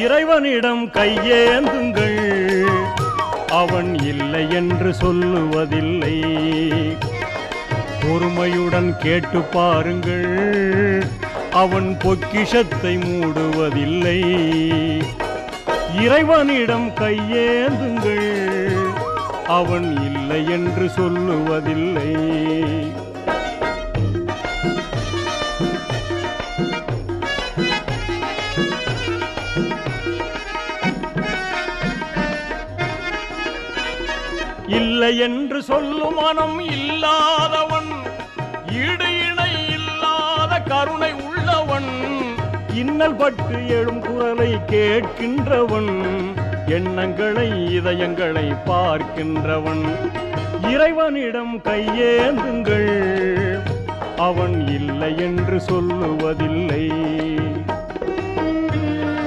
இறைவனிடம் கையேந்துங்கள், அவன் இல்லை என்று சொல்லுவதில்லை. பொறுமையுடன் கேட்டு பாருங்கள், அவன் பொக்கிஷத்தை மூடுவதில்லை. இறைவனிடம் கையேந்துங்கள், அவன் இல்லை என்று சொல்லுவதில்லை. இல்லை என்று சொல்லும் மனம் இல்லாதவன், ஈடு இணை இல்லாத கருணை உள்ளவன், இன்னல் பட்டு எழும் குரலை கேட்கின்றவன், எண்ணங்களை இதயங்களை பார்க்கின்றவன். இறைவனிடம் கையேந்துங்கள், அவன் இல்லை என்று சொல்லுவதில்லை.